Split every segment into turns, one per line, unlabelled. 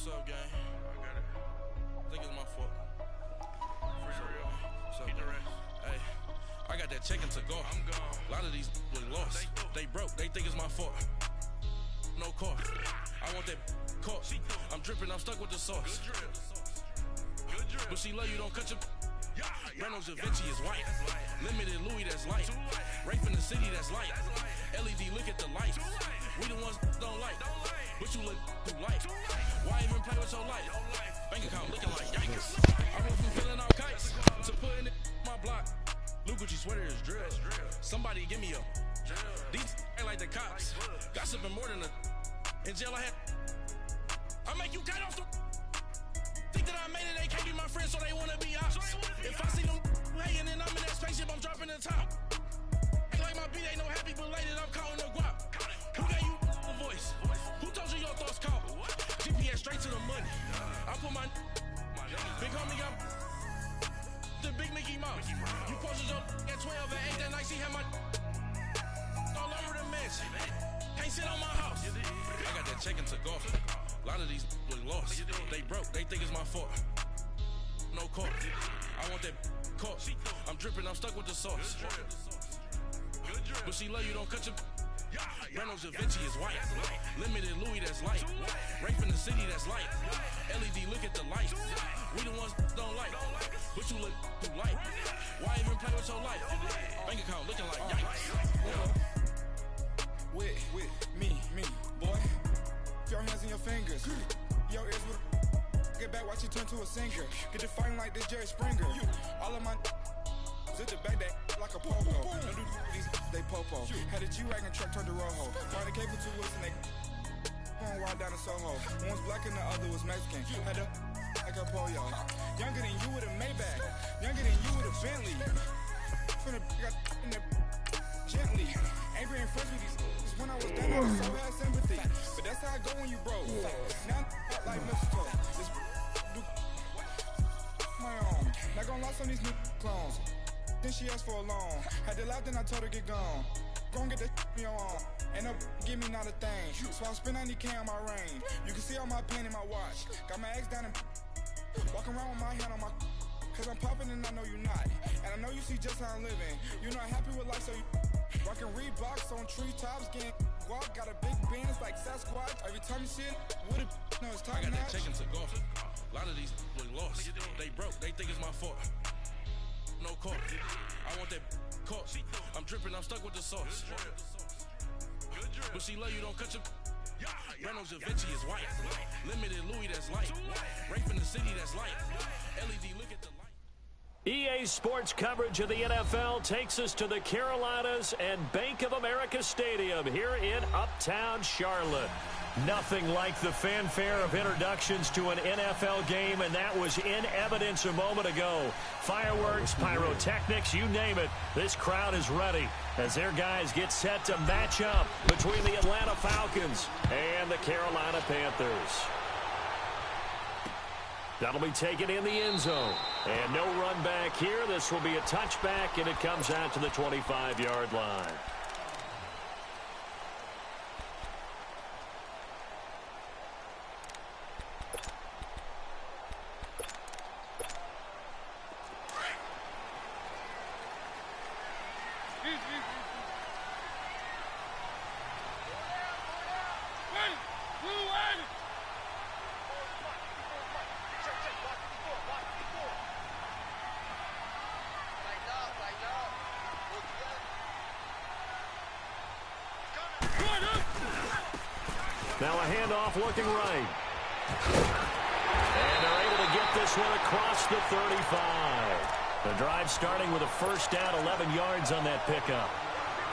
What's up, gang? I got it. I think it's my fault. For real. What's up, hey, I got that chicken to go. I'm gone. A lot of these was lost. They broke. They think it's my fault. No car. I want that caught. I'm dripping. I'm stuck with the sauce. Good drip. But she love you. Don't cut your. Reynolds Da Vinci is white. Limited Louis, that's light. Rape in the city, that's light. LED, look at the light. We the ones don't like. But you look too light. Why even play with your life? Bank account looking like yikes. I went from filling out kites to putting it in my block. Blue Gucci sweater is drill. Somebody give me a. These ain't like the cops. Gossiping more than a. In jail I had. I make you cut off the. Think that I made it, they can't be my friends, so they wanna be ops. If I see them hating and I'm in that spaceship, I'm dropping the top. Ain't like my beat, ain't no happy belated, I'm counting the guap. Who gave you a voice? Who told you your thoughts count? GPS straight to the money. I put my big homie got the big Mickey Mouse. You posted your at 12 and 8 that night, she had my all over the mansion. Can't sit on my house. I got that chicken to go. A lot of these was lost. They broke. They think it's my fault. No car. I want that caught. I'm dripping. I'm stuck with the sauce. But she love you. Don't cut your. Reynolds Da Vinci is white. Limited Louis, that's light. Rape in the city, that's light. LED, look at the light. We the ones don't like. But you look too light. Why even play with your life? Bank account looking like yikes.
With me, boy. Your hands in your fingers. Your ears with get back, watch you turn to a singer. Get to fighting like this Jerry Springer. All of my zip the back that like a popo. No do these they popo. Had a G-Wagon truck turned to Rojo. Find a cable 2 wheels and they going wild down in Soho. One was black and the other was Mexican. Had a like a pollo. Younger than you with a Maybach. Younger than you with a Bentley. From the got in the gently. Angry and friends with these. When I was down, I was so had sympathy. But that's how I go when you broke. Now I'm like mistletoe. This do my own. Not gonna lie on these new clones. Then she asked for a loan. Had to laugh, then I told her get gone. Gon' get that me on. Ain't no give me not a thing. So I spend 90K on my range. You can see all my pain in my watch. Got my ex down and walking around with my hand on my. Cause I'm popping and I know you not. And I know you see just how I'm living. You're not happy with life, so you. Rockin' Reeboks on treetops, getting guap. Got a big bands like Sasquatch. Every time you see it, with it, no, it's time.
I got that chicken to go. A lot of these was lost. They broke. They think it's my fault. No car. I want that caught. I'm dripping. I'm stuck with the sauce. But she love you. Don't cut your. Reynolds Da Vinci is white. Limited Louis, that's light. Rape in the city, that's light. LED, look at the light.
EA Sports coverage of the NFL takes us to the Carolinas and Bank of America Stadium here in Uptown Charlotte. Nothing like the fanfare of introductions to an NFL game, and that was in evidence a moment ago. Fireworks, pyrotechnics, you name it. This crowd is ready as their guys get set to match up between the Atlanta Falcons and the Carolina Panthers. That'll be taken in the end zone. And no run back here. This will be a touchback, and it comes out to the 25-yard line. Now a handoff looking right. And they're able to get this one across the 35. The drive starting with a first down, 11 yards on that pickup.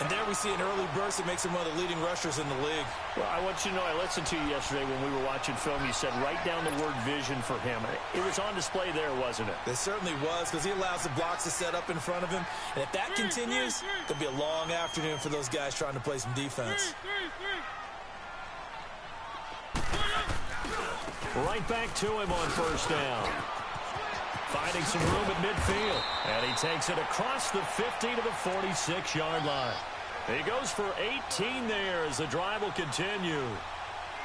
And there we see an early burst that makes him one of the leading rushers in the league.
Well, I want you to know, I listened to you yesterday when we were watching film. You said write down the word vision for him. It was on display there, wasn't it?
It certainly was, because he allows the blocks to set up in front of him. And if that continues, it'll be a long afternoon for those guys trying to play some defense.
Right back to him on first down. Finding some room at midfield. And he takes it across the 50 to the 46-yard line. He goes for 18 there as the drive will continue.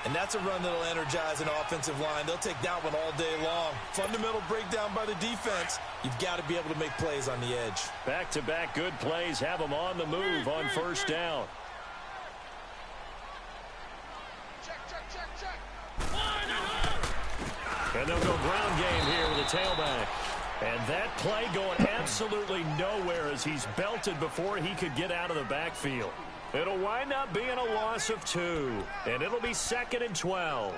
And that's a run that'll energize an offensive line. They'll take that one all day long. Fundamental breakdown by the defense. You've got to be able to make plays on the edge.
Back-to-back good plays have them on the move on first down. And they'll go ground game here with a tailback. And that play going absolutely nowhere as he's belted before he could get out of the backfield. It'll wind up being a loss of 2, and it'll be 2nd and 12.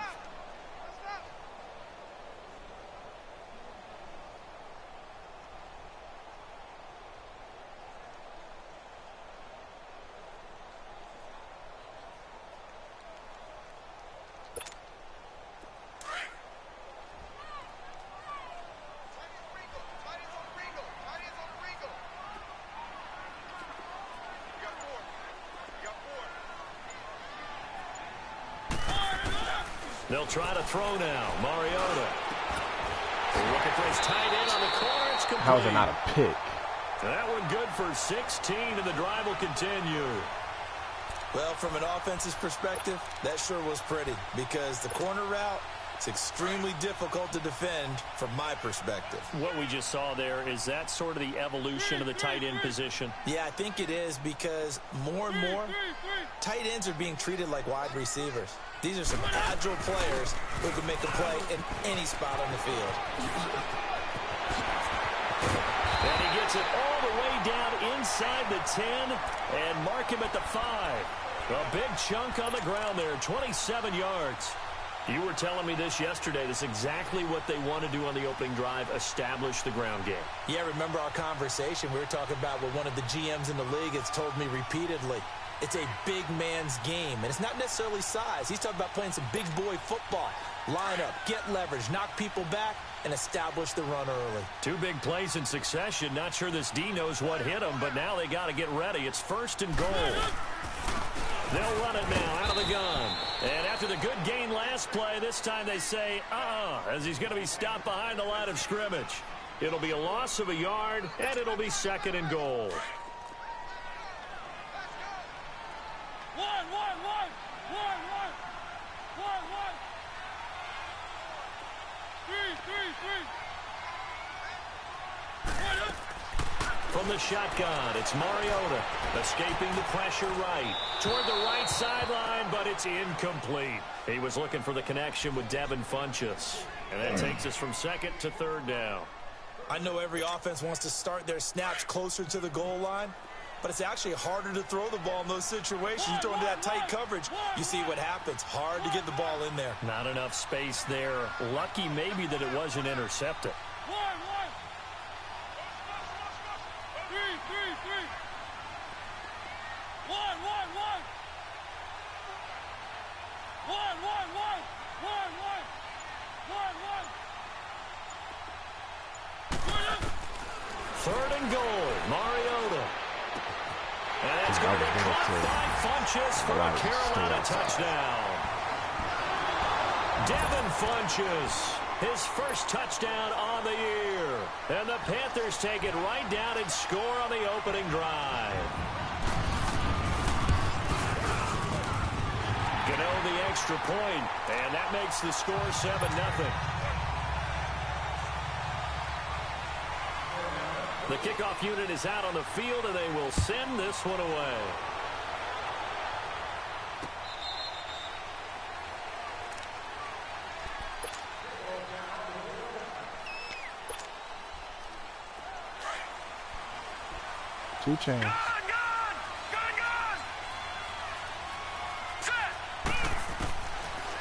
They'll try to throw now. Mariota. Looking for his tight end on the corner. It's complete.
How is it not a pick?
That one good for 16, and the drive will continue.
Well, from an offense's perspective, that sure was pretty because the corner route is extremely difficult to defend from my perspective.
What we just saw there, is that sort of the evolution of the tight end position?
Yeah, I think it is because more and more tight ends are being treated like wide receivers. These are some agile players who can make a play in any spot on the field.
And he gets it all the way down inside the 10 and mark him at the 5. A big chunk on the ground there, 27 yards. You were telling me this yesterday. This is exactly what they want to do on the opening drive, establish the ground game.
Yeah, remember our conversation? We were talking about what one of the GMs in the league has told me repeatedly. It's a big man's game, and it's not necessarily size. He's talking about playing some big boy football. Line up, get leverage, knock people back, and establish the run early. 2 big plays in succession. Not sure this D knows what hit him, but now they got to get ready. It's 1st and goal. They'll run it now out of the gun. And after the good gain last play, this time they say, as he's going to be stopped behind the line of scrimmage. It'll be a loss of a yard, and it'll be 2nd and goal. From the shotgun, it's Mariota, escaping the pressure right. Toward the right sideline, but it's incomplete. He was looking for the connection with Devin Funchess. And that takes us from 2nd to 3rd down. I know every offense wants to start their snaps closer to the goal line, but it's actually harder to throw the ball in those situations. You throw into that tight coverage, you see what happens. Hard to get the ball in there.
Not enough space there. Lucky maybe that it wasn't intercepted. Third and goal, Mariota. And it's going to be caught by Funchess for a Carolina touchdown. Devin Funchess, his first touchdown on the year. And the Panthers take it right down and score on the opening drive. Gano the extra point, and that makes the score 7-0. The kickoff unit is out on the field, and they will send this one away.
Two chains.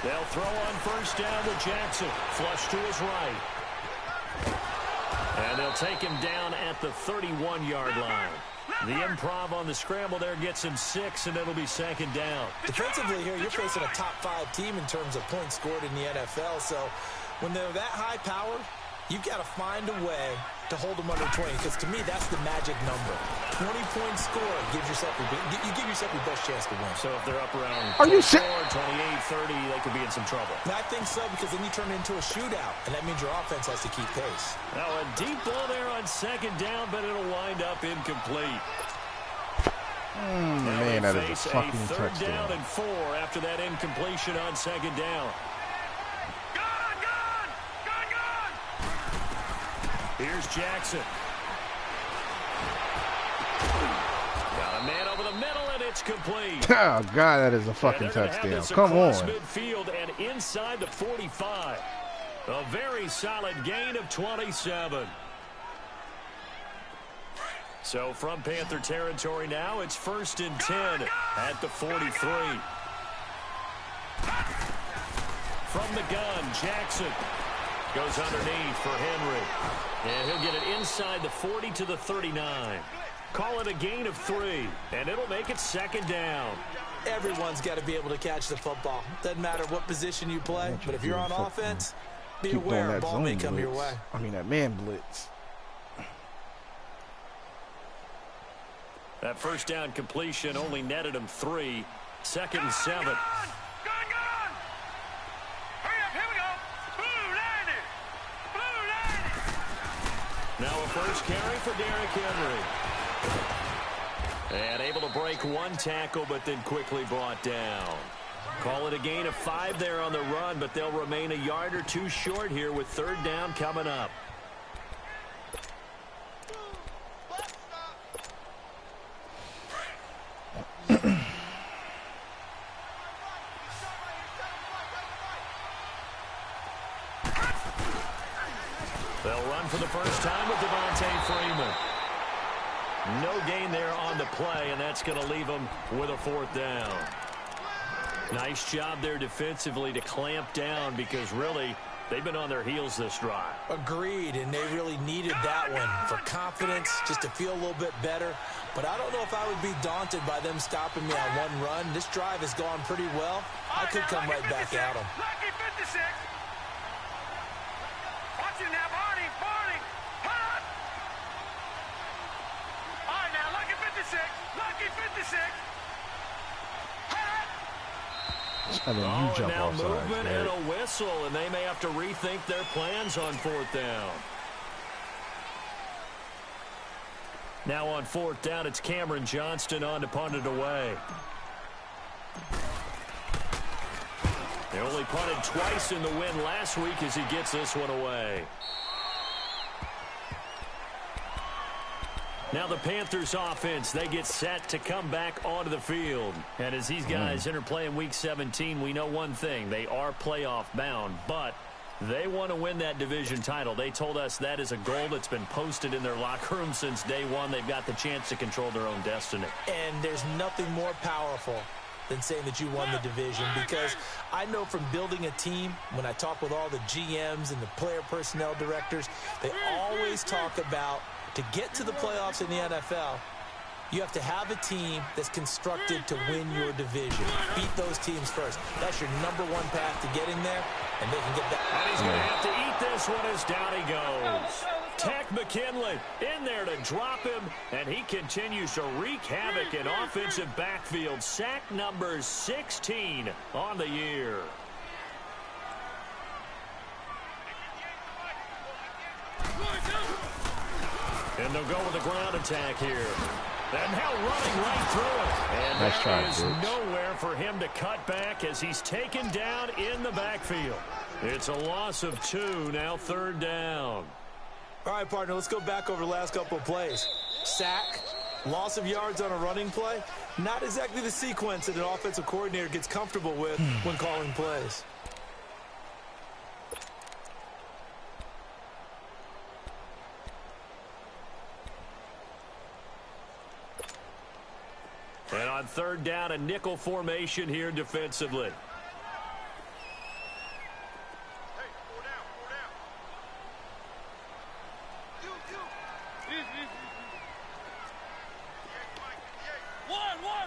They'll throw on first down with Jackson. Flush to his right. And they'll take him down at the 31-yard line. The improv on the scramble there gets him 6, and it'll be 2nd down.
Defensively here, you're facing a top-5 team in terms of points scored in the NFL. So when they're that high powered, you've got to find a way to hold them under 20, because to me, that's the magic number. 20-point score gives yourself you give yourself your best chance to win.
So if they're up around
24,
28, 30, they could be in some trouble.
And I think so, because then you turn it into a shootout, and that means your offense has to keep pace.
Now a deep ball there on 2nd down, but it'll wind up incomplete.
Man, that is a fucking
third
touchdown.
Down and 4 after that incompletion on second down. Here's Jackson. Got a man over the middle, and it's complete.
Oh, God, that is a fucking touchdown. Come on.
Midfield and inside the 45. A very solid gain of 27. So from Panther territory now, it's 1st and 10 at the 43. From the gun, Jackson goes underneath for Henry. And he'll get it inside the 40 to the 39. Call it a gain of 3, and it'll make it 2nd down.
Everyone's got to be able to catch the football. Doesn't matter what position you play, but if you're on offense, be aware a ball may come your way.
I mean, that man blitz.
That first down completion only netted him 3. 2nd and 7.
Hurry up, here we go. Blue landed.
Now a first carry for Derrick Henry. And able to break one tackle, but then quickly brought down. Call it a gain of 5 there on the run, but they'll remain a yard or 2 short here with 3rd down coming up. They'll run for the first time with Devontae Freeman. No gain there on the play, and that's going to leave them with a 4th down. Nice job there defensively to clamp down because really they've been on their heels this drive.
Agreed, and they really needed that one for confidence, just to feel a little bit better. But I don't know if I would be daunted by them stopping me on one run. This drive has gone pretty well. I could come right back at them.
Lucky 56. Watch it now, Barney. Hut. All right, now, lucky 56. Lucky 56.
I mean, you jump
now
off sides,
movement
man.
and a whistle, and they may have to rethink their plans on 4th down. Now on 4th down, it's Cameron Johnston on to punt it away. They only punted twice in the win last week as he gets this one away. Now the Panthers offense, they get set to come back onto the field. And as these guys interplay in Week 17, we know one thing. They are playoff bound, but they want to win that division title. They told us that is a goal that's been posted in their locker room since day one. They've got the chance to control their own destiny.
And there's nothing more powerful than saying that you won the division, because I know from building a team, when I talk with all the GMs and the player personnel directors, they always talk about to get to the playoffs in the NFL, you have to have a team that's constructed to win your division. Beat those teams first. That's your #1 path to getting there, and they can get that.
And he's going to have to eat this one as down he goes. Tech McKinley in there to drop him, and he continues to wreak havoc in offensive backfield. Sack number 16 on the year. And they'll go with a ground attack here. And now running right through it. And
nice try,
there is nowhere for him to cut back as he's taken down in the backfield. It's a loss of 2, now 3rd down.
All right, partner, let's go back over the last couple of plays. Sack, loss of yards on a running play. Not exactly the sequence that an offensive coordinator gets comfortable with when calling plays.
And on 3rd down, a nickel formation here defensively.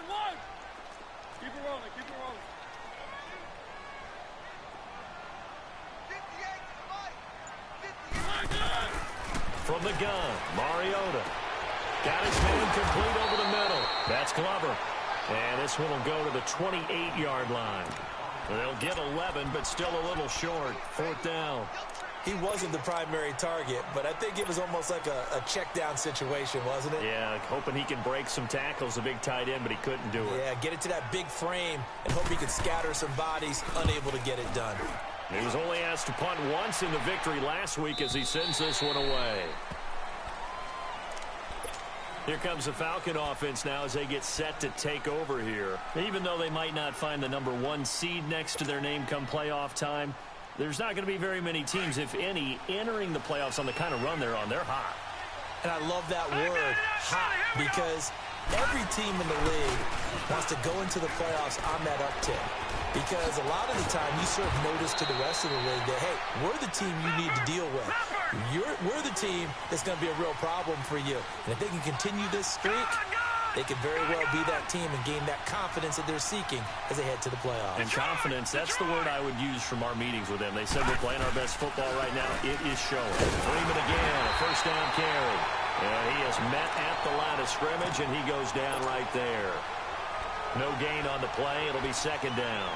One. Keep it rolling.
From the gun, Mariota. Got his man complete over the middle. That's Glover. And this one will go to the 28-yard line. They'll get 11, but still a little short. 4th down.
He wasn't the primary target, but I think it was almost like a check down situation, wasn't it?
Yeah, hoping he can break some tackles, a big tight end, but he couldn't do it.
Yeah, get it to that big frame and hope he could scatter some bodies, unable to get it done.
He was only asked to punt once in the victory last week as he sends this one away. Here comes the Falcon offense now as they get set to take over here. Even though they might not find the #1 seed next to their name come playoff time, there's not going to be very many teams, if any, entering the playoffs on the kind of run they're on. They're hot.
And I love that word, hot, because every team in the league wants to go into the playoffs on that uptick. Because a lot of the time you serve notice to the rest of the league that, hey, we're the team you need to deal with. We're the team that's going to be a real problem for you. And if they can continue this streak, they could very well be that team and gain that confidence that they're seeking as they head to the playoffs.
And confidence, that's the word I would use from our meetings with them. They said we're playing our best football right now. It is showing. Freeman again, a first down carry. And he is met at the line of scrimmage, and he goes down right there. No gain on the play. It'll be second down.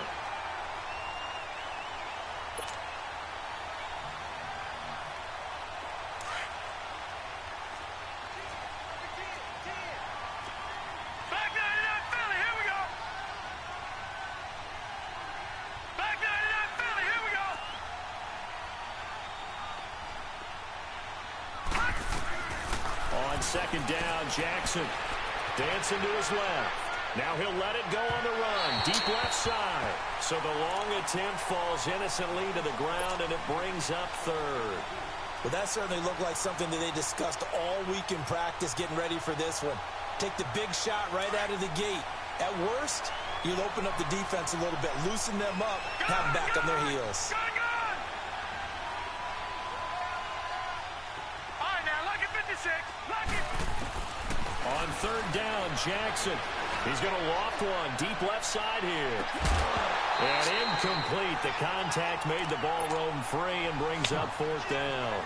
Second down, Jackson dancing to his left. Now he'll let it go on the run. Deep left side. So the long attempt falls innocently to the ground, and it brings up third.
Well, that certainly looked like something that they discussed all week in practice getting ready for this one. Take the big shot right out of the gate. At worst, you'll open up the defense a little bit, loosen them up, have them back on their heels.
On third down, Jackson. He's going to loft one deep left side here. And incomplete. The contact made the ball roam free and brings up fourth down.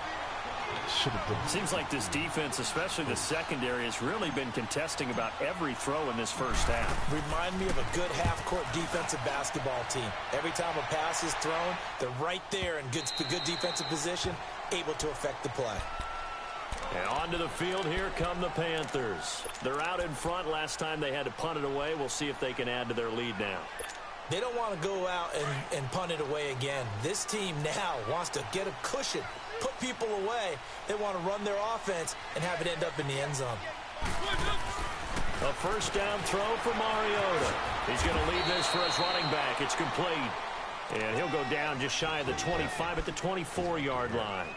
Seems like this defense, especially the secondary, has really been contesting about every throw in this first half.
Remind me of a good half-court defensive basketball team. Every time a pass is thrown, they're right there in good defensive position, able to affect the play.
And onto the field, here come the Panthers. They're out in front. Last time they had to punt it away. We'll see if they can add to their lead now.
They don't want to go out and punt it away again. This team now wants to get a cushion, put people away. They want to run their offense and have it end up in the end zone.
A first down throw for Mariota. He's going to leave this for his running back. It's complete. And he'll go down just shy of the 25 at the 24-yard line.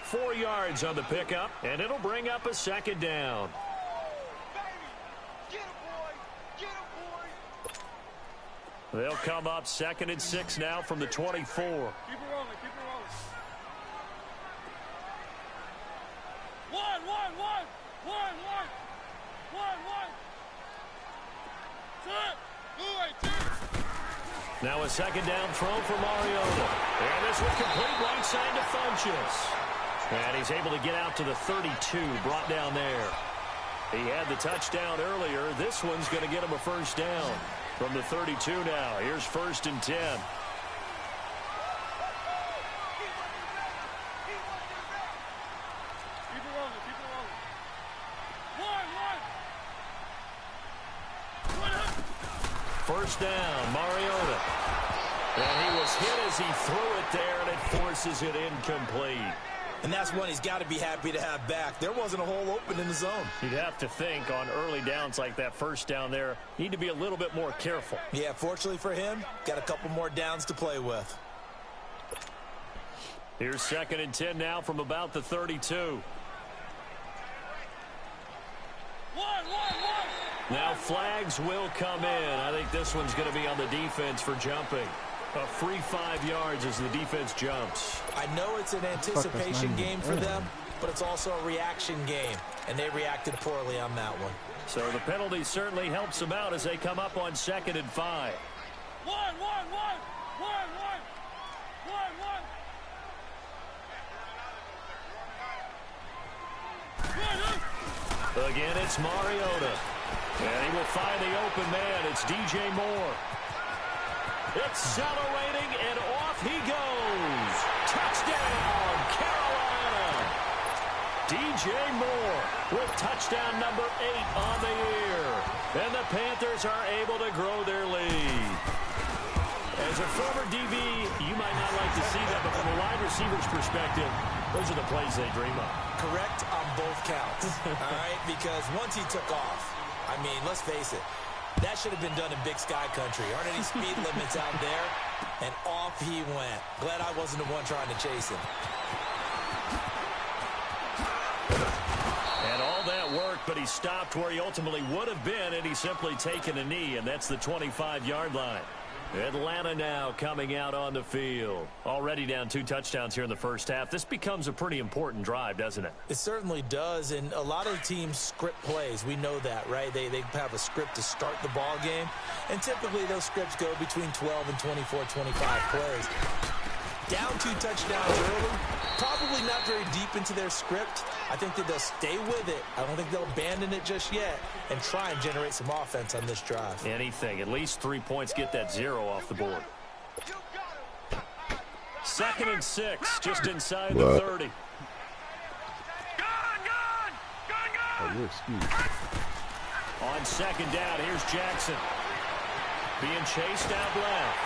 4 yards on the pickup, and it'll bring up a second down. They'll come up 2nd and 6 now from the 24.
Keep it rolling, keep it rolling. One.
Now a second down throw for Mariota. And this one complete right side to Funchess. And he's able to get out to the 32, brought down there. He had the touchdown earlier. This one's going to get him a first down from the 32 now. Here's 1st and 10. First down, Mariota. And he was hit as he threw it there, and it forces it incomplete.
And that's one he's got to be happy to have back. There wasn't a hole open in the zone.
You'd have to think on early downs like that first down there, need to be a little bit more careful.
Yeah, fortunately for him, got a couple more downs to play with.
Here's 2nd and 10 now from about the 32. Now flags will come in. I think this one's going to be on the defense for jumping. A free 5 yards as the defense jumps.
I know it's an anticipation game for them, but it's also a reaction game, and they reacted poorly on that one.
So the penalty certainly helps them out as they come up on 2nd and 5. Again, it's Mariota. And he will find the open man. It's DJ Moore. Accelerating, and off he goes. Touchdown, DJ Moore with touchdown number 8 on the year. And the Panthers are able to grow their lead. As a former DB, you might not like to see that, but from a wide receiver's perspective, those are the plays they dream of.
Correct on both counts, all right? Because once he took off, I mean, let's face it, that should have been done in Big Sky country. Aren't any speed limits out there? And off he went. Glad I wasn't the one trying to chase him.
And all that worked, but he stopped where he ultimately would have been, and he's simply taken a knee, and that's the 25-yard line. Atlanta now coming out on the field. Already down 2 touchdowns here in the first half. This becomes a pretty important drive, doesn't it?
It certainly does, and a lot of teams script plays. We know that, right? They have a script to start the ball game, and typically those scripts go between 12 and 24, 25 plays. Down 2 touchdowns early, probably not very deep into their script. I think that they'll stay with it. I don't think they'll abandon it just yet and try and generate some offense on this drive.
Anything. At least 3 points, get that 0 off the board. 2nd and 6, just inside the 30.
Oh, you're excused.
On 2nd down, here's Jackson. Being chased out left.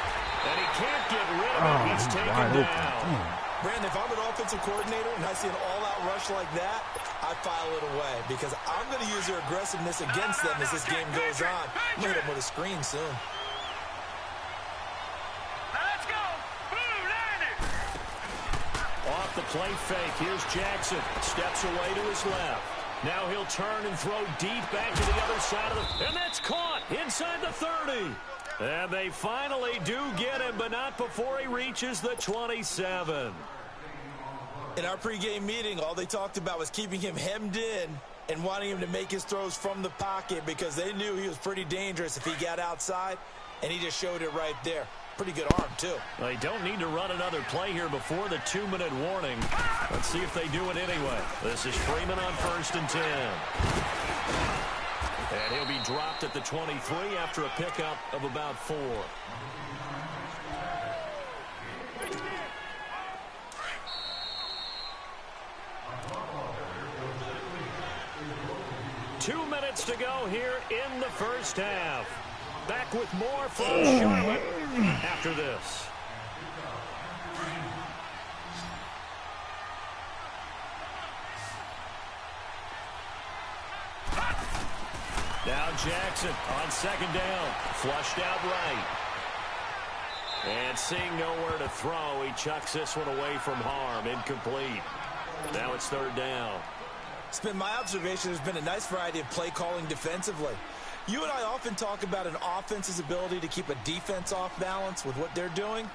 And he can't get rid of it. He's taken down.
Brandon, if I'm an offensive coordinator and I see an all-out rush like that, I file it away because I'm going to use their aggressiveness against them as this game goes on. I'm going to hit them with a screen soon.
Let's go. Boom, landed.
Off the play fake, here's Jackson. Steps away to his left. Now he'll turn and throw deep back to the other side of the... And that's caught inside the 30. And they finally do get him, but not before he reaches the 27.
In our pregame meeting, all they talked about was keeping him hemmed in and wanting him to make his throws from the pocket because they knew he was pretty dangerous if he got outside, and he just showed it right there. Pretty good arm, too.
They don't need to run another play here before the 2-minute warning. Let's see if they do it anyway. This is Freeman on 1st and 10. And he'll be dropped at the 23 after a pickup of about 4. Two minutes to go here in the first half. Back with more from Charlotte after this. Now Jackson on 2nd down. Flushed out right. And seeing nowhere to throw, he chucks this one away from harm. Incomplete. Now it's 3rd down.
It's been my observation there's been a nice variety of play calling defensively. You and I often talk about an offense's ability to keep a defense off balance with what they're doing.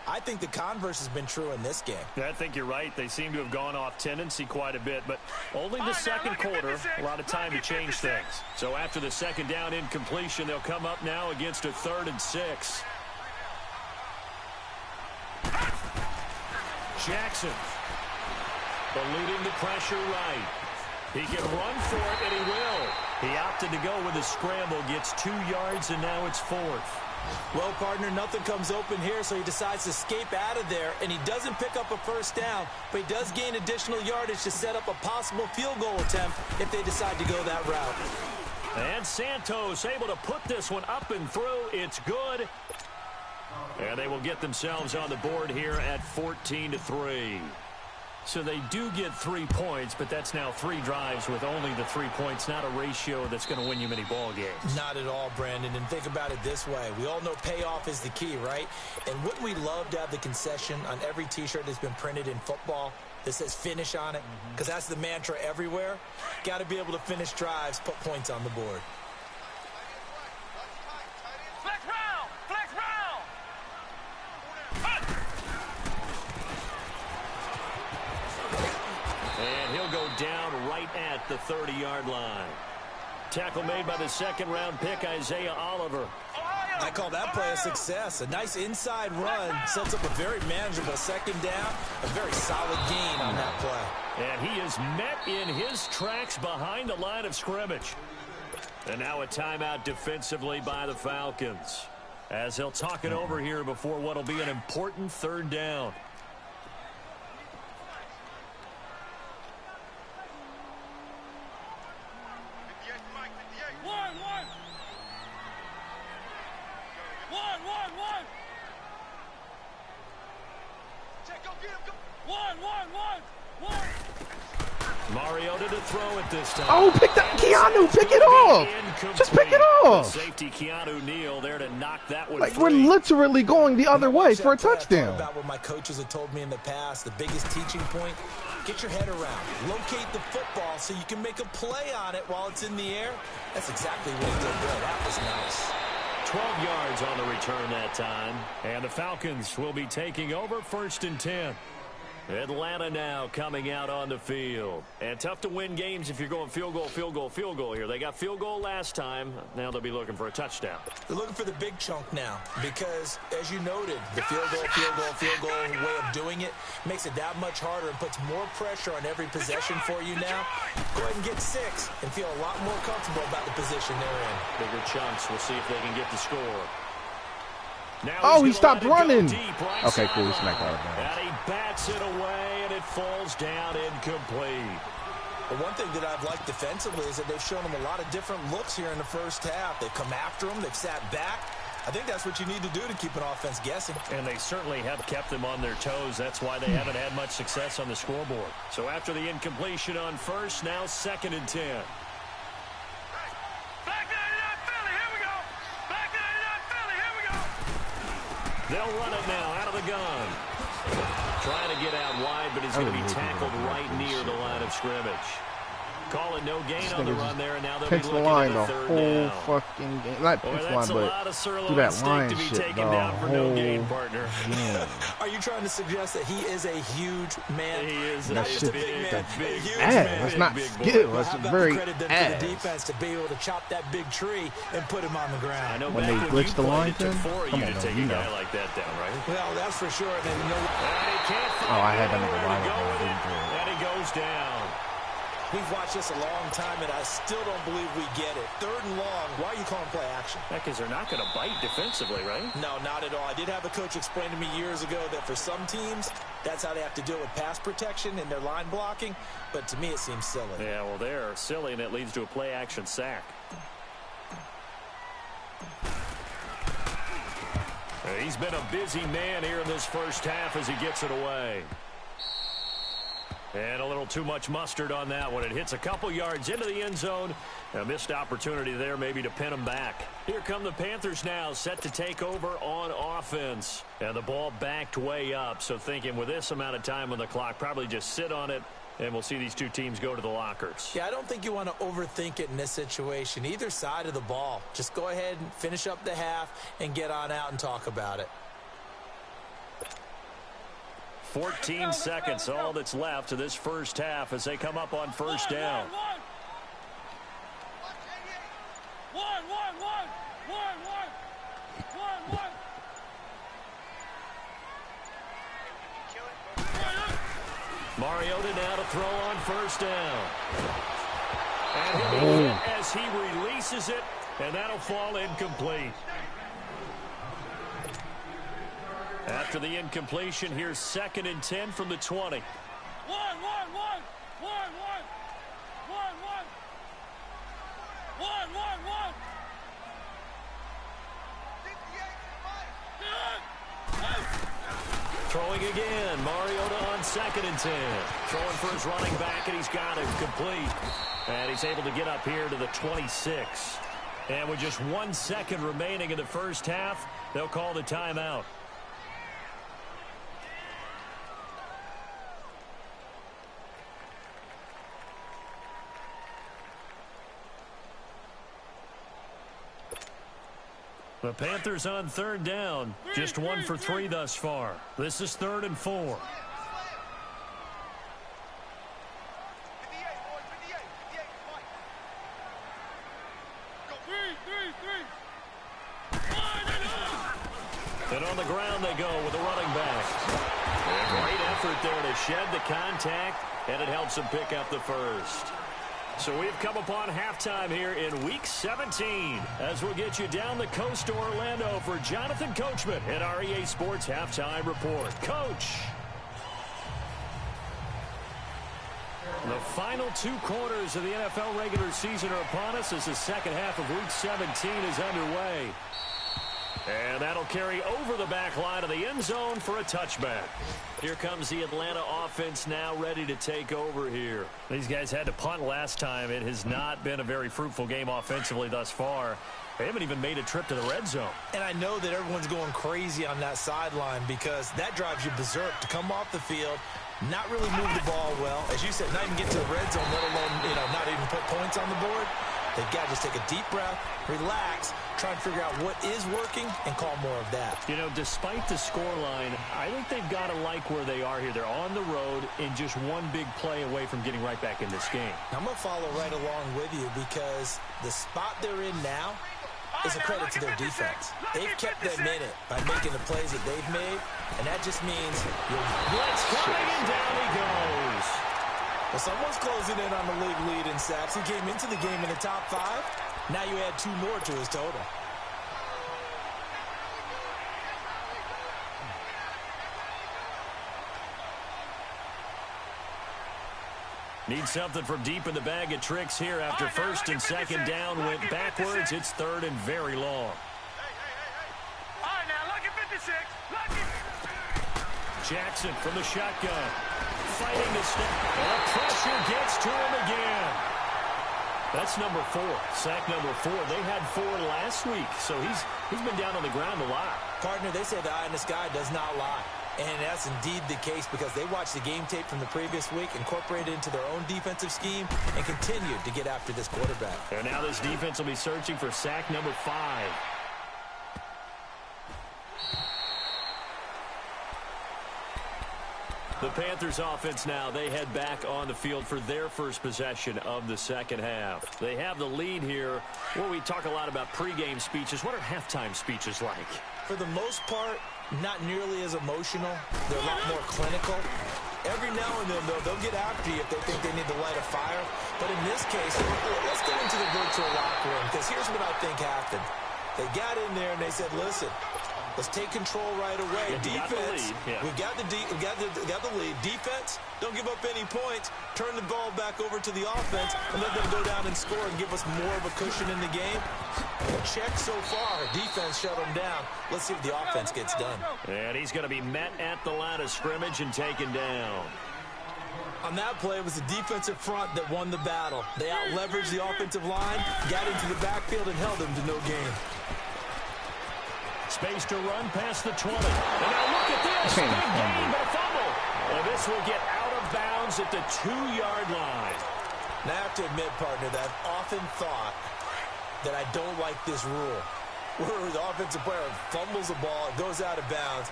I think the converse has been true in this game.
I think you're right. They seem to have gone off tendency quite a bit, but only the second quarter, a lot of time to change things. So after the 2nd down incompletion, they'll come up now against a 3rd and 6. Jackson eluding the pressure right. He can run for it, and he will. He opted to go with a scramble, gets 2 yards, and now it's 4th.
Well, partner, nothing comes open here, so he decides to escape out of there, and he doesn't pick up a 1st down, but he does gain additional yardage to set up a possible field goal attempt if they decide to go that route.
And Santos able to put this one up and through. It's good. And they will get themselves on the board here at 14-3. So they do get 3 points, but that's now 3 drives with only the 3 points, not a ratio that's going to win you many ball games.
Not at all, Brandon. And think about it this way. We all know payoff is the key, right? And wouldn't we love to have the concession on every T-shirt that's been printed in football that says finish on it? Because that's the mantra everywhere. Got to be able to finish drives, put points on the board.
Flex round! Flex round!
And he'll go down right at the 30-yard line. Tackle made by the 2nd-round pick, Isaiah Oliver.
I call that play a success. A nice inside run sets up a very manageable 2nd down. A very solid gain on that play.
And he is met in his tracks behind the line of scrimmage. And now a timeout defensively by the Falcons, as he'll talk it over here before what will be an important 3rd down. Mariota to throw it this time.
Oh, pick that. Keanu, pick it off. Just pick it off.
The safety Keanu Neal there to knock that one
like
free.
We're literally going the other way for a touchdown.
About what my coaches have told me in the past, the biggest teaching point, get your head around. Locate the football so you can make a play on it while it's in the air. That's exactly what he did there. That was nice.
12 yards on the return that time. And the Falcons will be taking over 1st and 10. Atlanta now coming out on the field. And tough to win games if you're going field goal, field goal, field goal here. They got field goal last time. Now they'll be looking for a touchdown.
They're looking for the big chunk now because, as you noted, the field goal way of doing it makes it that much harder and puts more pressure on every possession for you now. Go ahead and get 6 and feel a lot more comfortable about the position they're in.
Bigger chunks. We'll see if they can get the score. Now
oh, he stopped running.
Right
okay, cool. He smacked out of bounds.
And he bats it away, and it falls down incomplete.
But one thing that I've liked defensively is that they've shown them a lot of different looks here in the first half. They've come after them. They've sat back. I think that's what you need to do to keep an offense guessing.
And they certainly have kept them on their toes. That's why they haven't had much success on the scoreboard. So after the incompletion on first, now 2nd and 10. They'll run it now out of the gun. Trying to get out wide, but he's going to be tackled right near the line of scrimmage. Call it no gain on the run there, and now they'll be looking
line
at
the
the
whole
down.
fucking game. Not pitch line, but do that line
to be
shit
taken
the
down for no
whole
gain, partner.
game.
Are you trying to suggest that he is a huge man?
He is
That
a
shit-
big man. Big
That's not skill.
Well,
That's
how about
very
the credit then
ass.
for the defense to be able to chop that big tree and put him on the ground?
I know
When
back
they
you
glitch the
played,
line,
it took
Tim?
4 of
Come
you
on,
to
though,
take
you
a guy
know.
like that down, right?
Well, that's for sure. And then,
And he can't find
Oh, I had that
anywhere
nigga
to
wide
go
open.
with it, and he goes down.
we've watched this a long time, and I still don't believe we get it. 3rd and long. Why are you calling play action?
Because they're not going to bite defensively, right?
No, not at all. I did have a coach explain to me years ago that for some teams, that's how they have to deal with pass protection and their line blocking. But to me, it seems silly.
Yeah, well, they're silly, and it leads to a play-action sack. He's been a busy man here in this first half as he gets it away. And a little too much mustard on that one. It hits a couple yards into the end zone. A missed opportunity there maybe to pin him back. Here come the Panthers now, set to take over on offense. And the ball backed way up. So thinking with this amount of time on the clock, probably just sit on it, and we'll see these two teams go to the lockers.
Yeah, I don't think you want to overthink it in this situation. Either side of the ball. Just go ahead and finish up the half and get on out and talk about it.
14 seconds, all that's left to this first half as they come up on first down. Mariota now to throw on first down. And he'll be hit as he releases it, and that'll fall incomplete. After the incompletion, here's 2nd and 10 from the 20. Throwing again, Mariota on 2nd and 10. Throwing for his running back, and he's got it complete. And he's able to get up here to the 26. And with just 1 second remaining in the first half, they'll call the timeout. The Panthers on 3rd down. Just 1 for 3 thus far. This is 3rd and 4. And on the ground they go with the running back. Great effort there to shed the contact, and it helps him pick up the first. So we've come upon halftime here in Week 17 as we'll get you down the coast to Orlando for Jonathan Coachman at our EA Sports Halftime Report. Coach. The final 2 quarters of the NFL regular season are upon us as the second half of Week 17 is underway. And that'll carry over the back line of the end zone for a touchback. Here comes the Atlanta offense now ready to take over here. These guys had to punt last time. It has not been a very fruitful game offensively thus far. They haven't even made a trip to the red zone.
And I know that everyone's going crazy on that sideline because that drives you berserk to come off the field, not really move the ball well. As you said, not even get to the red zone, let alone, not even put points on the board. They've got to just take a deep breath, relax, try and figure out what is working, and call more of that.
Despite the scoreline, I think they've got to like where they are here. They're on the road and just one big play away from getting right back in this game.
I'm going to follow right along with you because the spot they're in now is a credit to their defense. They've kept them in it by making the plays that they've made, and that just means
blitz coming, and down he goes.
Well, someone's closing in on the league lead in sacks. He came into the game in the top 5. Now you add 2 more to his total.
Need something from deep in the bag of tricks here after first and second down went backwards. It's third and very long.
All right, now, look at 56. Look at...
Jackson from the shotgun. Fighting to step. And the pressure gets to him again. That's number 4. Sack number 4. They had 4 last week, so he's been down on the ground a lot.
Partner, they say the eye in the sky does not lie. And that's indeed the case because they watched the game tape from the previous week, incorporated it into their own defensive scheme, and continued to get after this quarterback.
And now this defense will be searching for sack number 5. The Panthers offense now, they head back on the field for their first possession of the second half. They have the lead here. Well, we talk a lot about pregame speeches. What are halftime speeches like?
For the most part, not nearly as emotional. They're a lot more clinical. Every now and then, though, they'll get after you if they think they need to light a fire. But in this case, let's get into the virtual locker room because here's what I think happened. They got in there and they said, listen, let's take control right away. Defense, we've got the lead. Defense, don't give up any points. Turn the ball back over to the offense and let them go down and score and give us more of a cushion in the game. Check so far. Defense shut them down. Let's see if the offense gets done.
And he's going to be met at the line of scrimmage and taken down.
On that play, it was the defensive front that won the battle. They out-leveraged the offensive line, got into the backfield, and held them to no gain.
Space to run past the 20. And now look at this. Big gain, but a fumble. And this will get out of bounds at the 2-yard line.
Now, I have to admit, partner, that I've often thought that I don't like this rule, where the offensive player fumbles the ball, it goes out of bounds,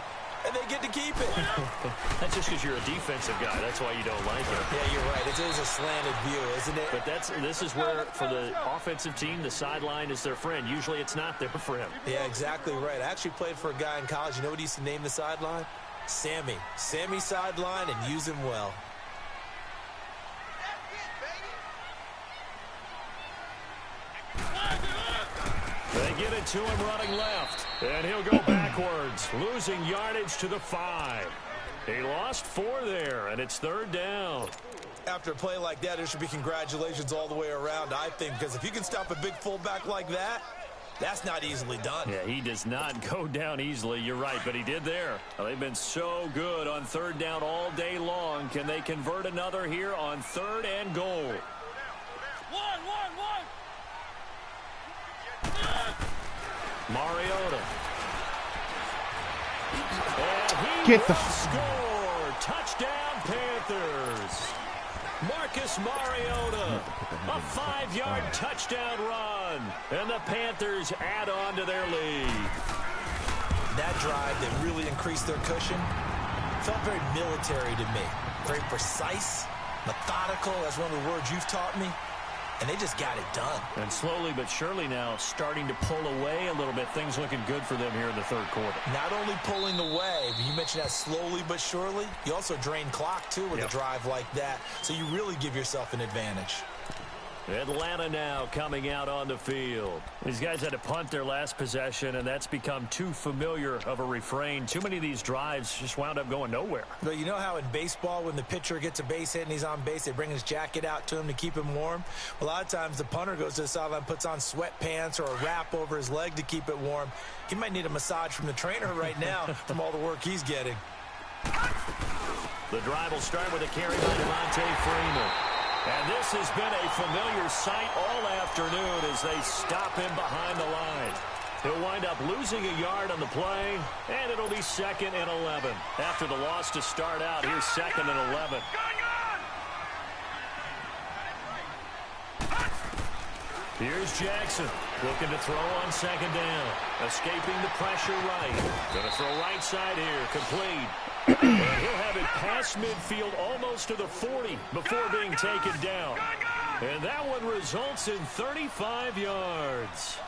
and they get to keep it.
That's just because you're a defensive guy. That's why you don't like it.
Yeah, you're right. It is a slanted view, isn't it?
But this is where, for the offensive team, the sideline is their friend. Usually it's not their friend.
Yeah, exactly right. I actually played for a guy in college. You know what he used to name the sideline? Sammy. Sammy sideline, and use him well.
They get it to him running left. And he'll go backwards, losing yardage to the 5. He lost 4 there, and it's third down.
After a play like that, there should be congratulations all the way around, I think, because if you can stop a big fullback like that, that's not easily done.
Yeah, he does not go down easily. You're right, but he did there. Well, they've been so good on third down all day long. Can they convert another here on 3rd and goal? Mariota. And he will score. Touchdown, Panthers. Marcus Mariota. A 5-yard touchdown run. And the Panthers add on to their lead.
That drive that really increased their cushion felt very military to me. Very precise, methodical. That's one of the words you've taught me. And they just got it done.
And slowly but surely now starting to pull away a little bit. Things looking good for them here in the third quarter.
Not only pulling away, but you mentioned that slowly but surely. You also drain clock, too, with a drive like that. So you really give yourself an advantage.
Atlanta now coming out on the field. These guys had to punt their last possession, and that's become too familiar of a refrain. Too many of these drives just wound up going nowhere.
But you know how in baseball, when the pitcher gets a base hit and he's on base, they bring his jacket out to him to keep him warm? A lot of times the punter goes to the sideline, puts on sweatpants or a wrap over his leg to keep it warm. He might need a massage from the trainer right now from all the work he's getting.
The drive will start with a carry by Devontae Freeman. And this has been a familiar sight all afternoon as they stop him behind the line. He'll wind up losing a yard on the play, and it'll be 2nd and 11. After the loss to start out, here's 2nd and 11. Here's Jackson looking to throw on 2nd down. Escaping the pressure right. Going to throw right side here. Complete. And he'll have it past midfield almost to the 40 before being taken down. And that one results in 35 yards.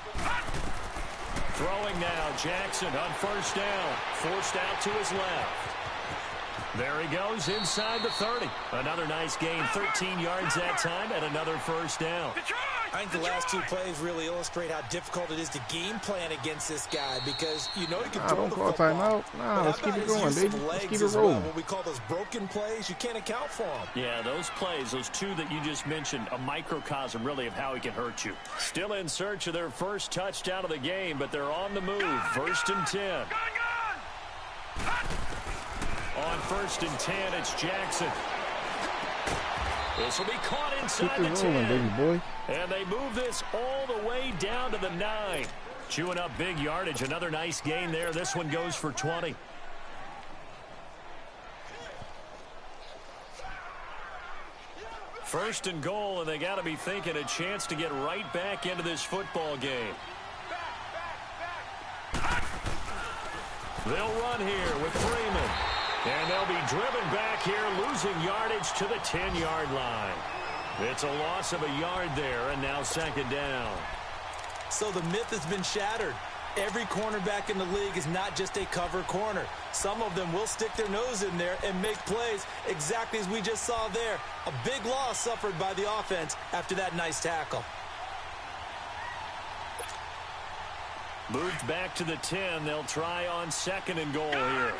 Throwing now, Jackson on 1st down. Forced out to his left. There he goes inside the 30. Another nice gain, 13 yards that time, and another 1st down.
I think the last 2 plays really illustrate how difficult it is to game plan against this guy because you know he can throw the football.
Nah, let's keep it going, baby. Let's keep it rolling.
What we call those broken plays, you can't account for them.
Yeah, those plays, those 2 that you just mentioned, a microcosm really of how he can hurt you. Still in search of their first touchdown of the game, but they're on the move. 1st and 10. On 1st and 10, it's Jackson. This will be caught inside the 10.
Baby boy.
And they move this all the way down to the 9. Chewing up big yardage. Another nice gain there. This one goes for 20. First and goal, and they got to be thinking a chance to get right back into this football game. They'll run here with Freeman. And they'll be driven back here, losing yardage to the 10-yard line. It's a loss of a yard there, and now 2nd down.
So the myth has been shattered. Every cornerback in the league is not just a cover corner. Some of them will stick their nose in there and make plays exactly as we just saw there. A big loss suffered by the offense after that nice tackle.
Moved back to the 10. They'll try on 2nd and goal here.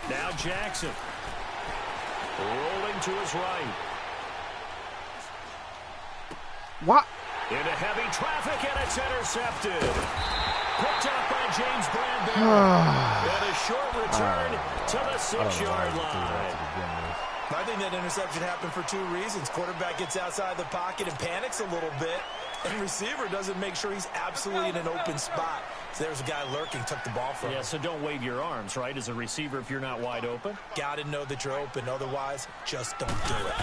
Now Jackson. Rolling to his right.
What?
Into heavy traffic, and it's intercepted. Picked up by James Bradbury. And a short return to the 6-yard line.
I think that interception happened for 2 reasons. Quarterback gets outside the pocket and panics a little bit. And receiver doesn't make sure he's absolutely in an open spot. So there's a guy lurking, took the ball from him.
Yeah, so don't wave your arms, right, as a receiver if you're not wide open.
Got to know that you're open. Otherwise, just don't do it.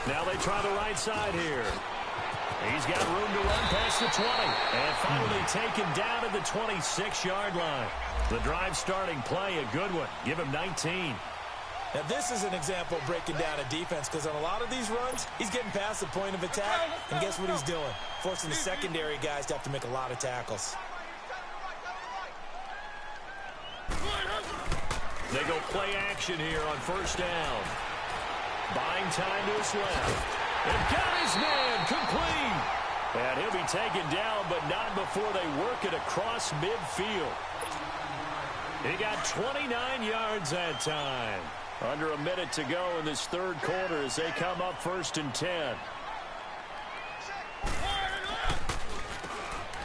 Now they try the right side here. He's got room to run past the 20. And finally taken down at the 26-yard line. The drive starting play, a good one. Give him 19.
Now, this is an example of breaking down a defense because on a lot of these runs, he's getting past the point of attack, and guess what he's doing? Forcing the secondary guys to have to make a lot of tackles.
They go play action here on 1st down. Buying time to his left. And got his man complete. And he'll be taken down, but not before they work it across midfield. He got 29 yards that time. Under a minute to go in this 3rd quarter as they come up 1st and 10.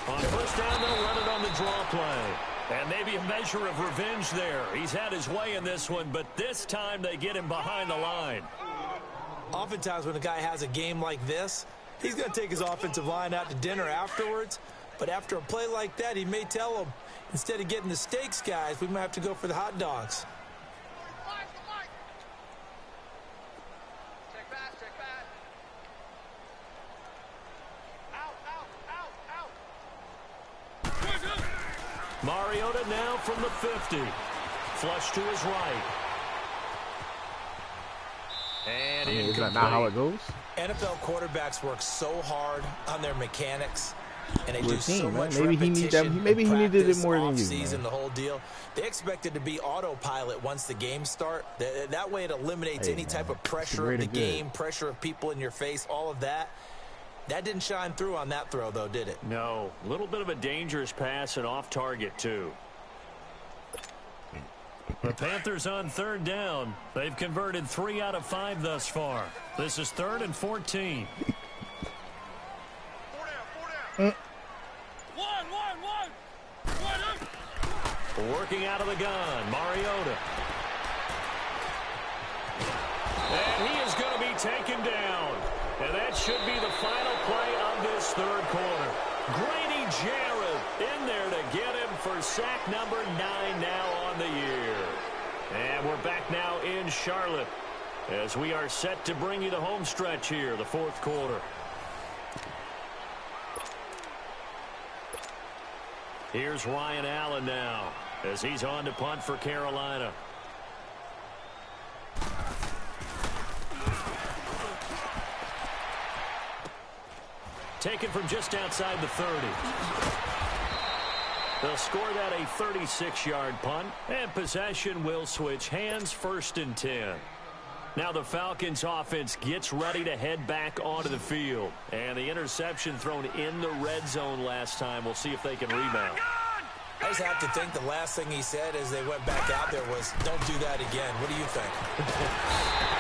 On 1st down, they'll run it on the draw play. And maybe a measure of revenge there. He's had his way in this one, but this time they get him behind the line.
Oftentimes when a guy has a game like this, he's going to take his offensive line out to dinner afterwards. But after a play like that, he may tell them, instead of getting the steaks, guys, we might have to go for the hot dogs.
Mariota now from the 50. Flush to his right. And
is that not how it goes?
NFL quarterbacks work so hard on their mechanics. And they
We're
do
a team,
so
man.
much
Maybe he need that.
repetition
Maybe he needed it
practice,
more than you,
off-season,
man.
the whole deal. They expect it to be autopilot once the games start. That way it eliminates any type of pressure of the game, pressure of people in your face, all of that. That didn't shine through on that throw, though, did it?
No. A little bit of a dangerous pass and off target, too. The Panthers on third down. They've converted 3 out of 5 thus far. This is 3rd and 14.
4 down. 1.
Working out of the gun, Mariota. And he is going to be taken down. And that should be the final play of this third quarter. Grady Jarrett in there to get him for sack number 9 now on the year. And we're back now in Charlotte as we are set to bring you the home stretch here, the fourth quarter. Here's Ryan Allen now as he's on to punt for Carolina. Taken from just outside the 30. They'll score that a 36-yard punt, and possession will switch hands, 1st and 10. Now the Falcons offense gets ready to head back onto the field. And the interception thrown in the red zone last time. We'll see if they can rebound.
I just have to think the last thing he said as they went back out there was, don't do that again. What do you think?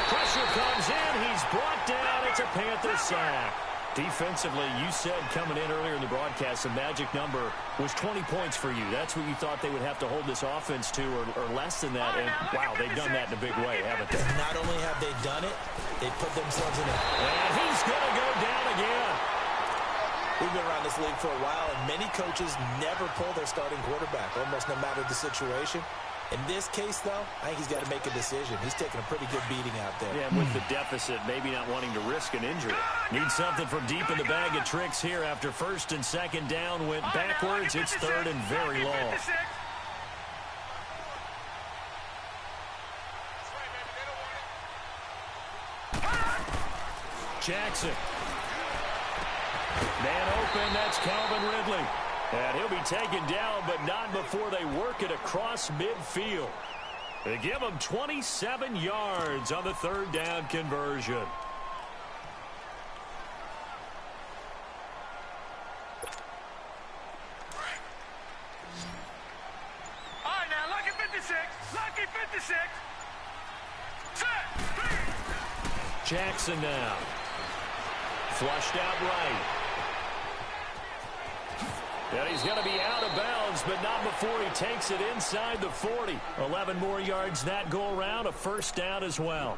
Pressure comes in. He's brought down. It's a Panther sack. Defensively, you said coming in earlier in the broadcast, the magic number was 20 points for you. That's what you thought they would have to hold this offense to, or less than that. And, wow, they've done that in a big way, haven't they?
Not only have they done it, they put themselves in it.
And he's going to go down again.
We've been around this league for a while, and many coaches never pull their starting quarterback, almost no matter the situation. In this case, though, I think he's got to make a decision. He's taking a pretty good beating out there.
Yeah, with the deficit, maybe not wanting to risk an injury. Need something from deep in the bag of tricks here after 1st and 2nd down. Went backwards. It's 3rd and very long. Jackson. Man open, that's Calvin Ridley. And he'll be taken down, but not before they work it across midfield. They give him 27 yards on the 3rd down conversion.
All right, now, lucky 56. Lucky 56. Set.
Jackson now. Flushed out right. And he's going to be out of bounds, but not before he takes it inside the 40. 11 more yards that go around, a 1st down as well.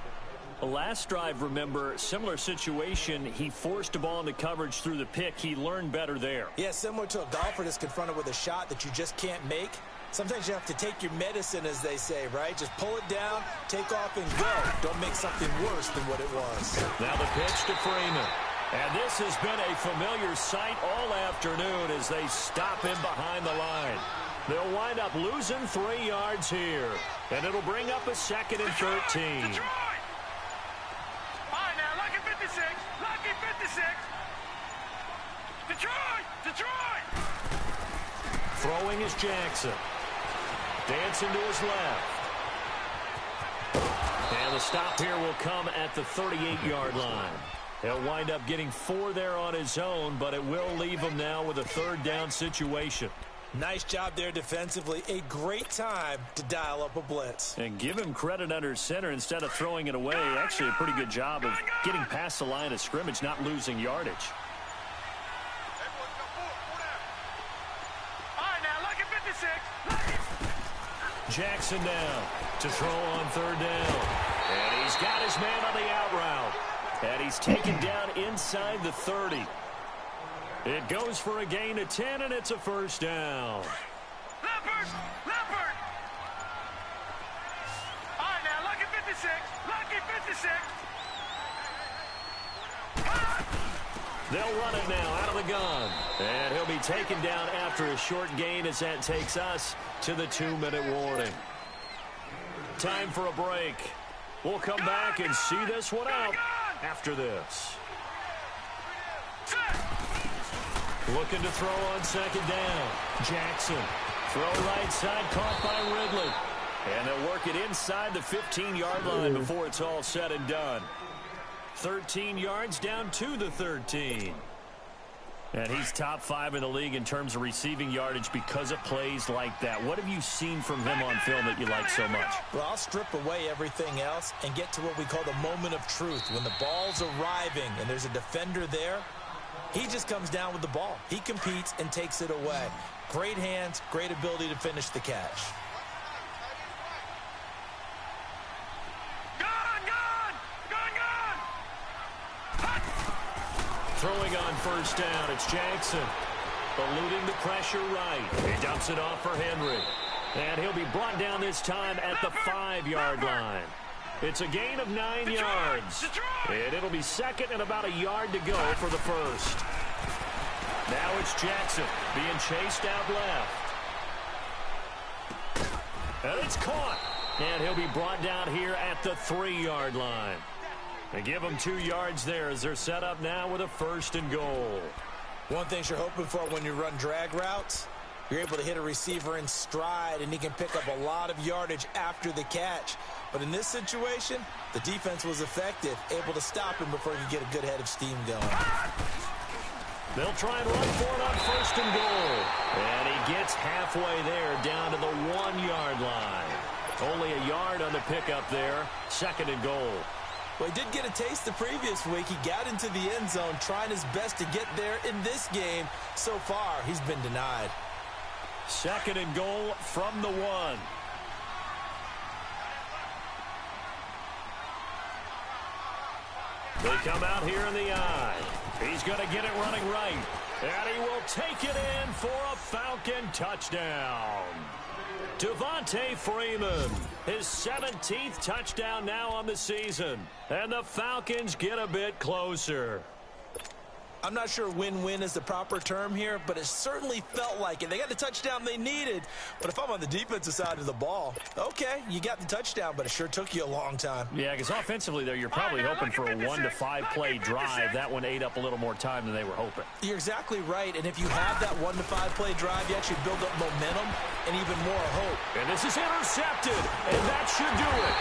The last drive, remember, similar situation. He forced a ball into coverage through the pick. He learned better there.
Yeah, similar to a golfer that's confronted with a shot that you just can't make. Sometimes you have to take your medicine, as they say, right? Just pull it down, take off, and go. Don't make something worse than what it was.
Now the pitch to Freeman. And this has been a familiar sight all afternoon as they stop him behind the line. They'll wind up losing 3 yards here. And it'll bring up a 2nd and 13.
Detroit! All right, now, lucky 56. Lucky 56. Detroit!
Throwing is Jackson. Dancing to his left. And the stop here will come at the 38-yard line. He'll wind up getting 4 there on his own, but it will leave him now with a 3rd down situation.
Nice job there defensively. A great time to dial up a blitz.
And give him credit under center instead of throwing it away. Actually, a pretty good job of getting past the line of scrimmage, not losing yardage.
All right, now, lucky 56. Lucky.
Jackson down to throw on 3rd down. And he's got his man on the out route. And he's taken down inside the 30. It goes for a gain of 10, and it's a 1st down.
Leopard! All right, now, lucky 56. Lucky 56.
They'll run it now out of the gun. And he'll be taken down after a short gain as that takes us to the 2-minute warning. Time for a break. We'll come back and see this one out after this. Looking to throw on second down. Jackson. Throw right side, caught by Ridley. And they'll work it inside the 15-yard line before it's all said and done. 13 yards down to the 13. And he's top 5 in the league in terms of receiving yardage because of plays like that. What have you seen from him on film that you like so much?
Well, I'll strip away everything else and get to what we call the moment of truth. When the ball's arriving and there's a defender there, he just comes down with the ball. He competes and takes it away. Great hands, great ability to finish the catch.
Throwing on first down, it's Jackson. Eluding the pressure right. He dumps it off for Henry. And he'll be brought down this time at the 5-yard line. It's a gain of 9 yards. And it'll be second and about a yard to go for the first. Now it's Jackson being chased out left. And it's caught. And he'll be brought down here at the 3-yard line. They give them 2 yards there as they're set up now with a 1st and goal.
One thing you're hoping for when you run drag routes, you're able to hit a receiver in stride, and he can pick up a lot of yardage after the catch. But in this situation, the defense was effective, able to stop him before he could get a good head of steam going.
They'll try and run for it on 1st and goal. And he gets halfway there down to the 1-yard line. Only a yard on the pickup there. 2nd and goal.
Well, he did get a taste the previous week. He got into the end zone trying his best to get there in this game. So far, he's been denied.
2nd and goal from the 1. They come out here in the eye. He's going to get it running right. And he will take it in for a Falcon touchdown. Devontae Freeman, his 17th touchdown now on the season. And the Falcons get a bit closer.
I'm not sure win-win is the proper term here, but it certainly felt like it. They got the touchdown they needed, but if I'm on the defensive side of the ball, okay, you got the touchdown, but it sure took you a long time.
Yeah, because offensively there, you're probably hoping for a 1 to 5 play drive. That one ate up a little more time than they were hoping.
You're exactly right, and if you have that 1 to 5 play drive, you actually build up momentum and even more hope.
And this is intercepted, and that should do it.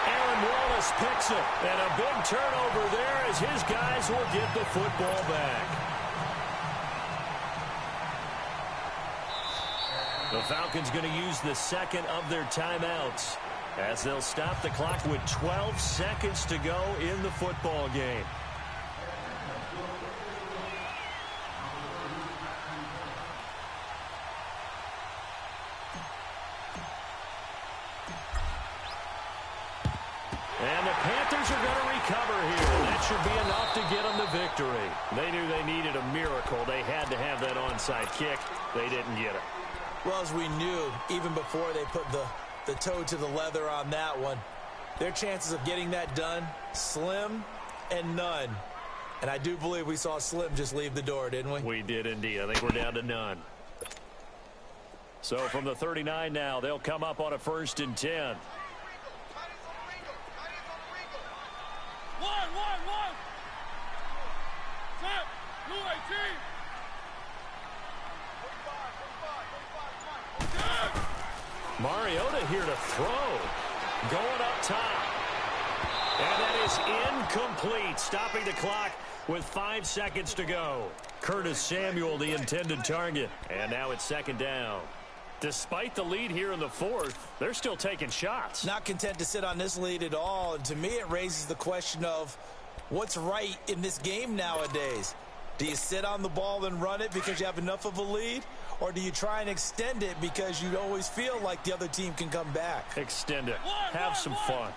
Aaron Wallace picks it, and a big turnover there as his guys will get the football back. The Falcons going to use the second of their timeouts as they'll stop the clock with 12 seconds to go in the football game. And the Panthers are going to recover here. That should be enough to get them the victory. They knew they needed a miracle. They had to have that onside kick. They didn't get it.
Well, as we knew, even before they put the toe to the leather on that one, their chances of getting that done, slim and none. And I do believe we saw Slim just leave the door, didn't we?
We did indeed. I think we're down to none. So from the 39 now, they'll come up on a 1st and 10. Mariota here to throw. Going up top. And that is incomplete. Stopping the clock with 5 seconds to go. Curtis Samuel, the intended target. And now it's 2nd down. Despite the lead here in the 4th, they're still taking shots.
Not content to sit on this lead at all. And to me, it raises the question of what's right in this game nowadays. Do you sit on the ball and run it because you have enough of a lead? Or do you try and extend it because you always feel like the other team can come back?
Extend it. Have some fun.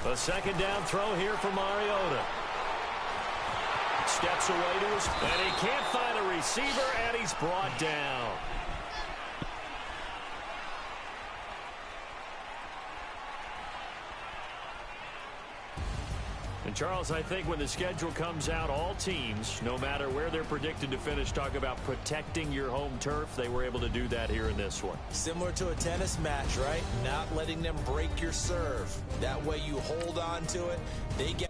The 2nd down throw here for Mariota. Steps away to his... And he can't find a receiver, and he's brought down. And, Charles, I think when the schedule comes out, all teams, no matter where they're predicted to finish, talk about protecting your home turf. They were able to do that here in this one.
Similar to a tennis match, right? Not letting them break your serve. That way you hold on to it. They get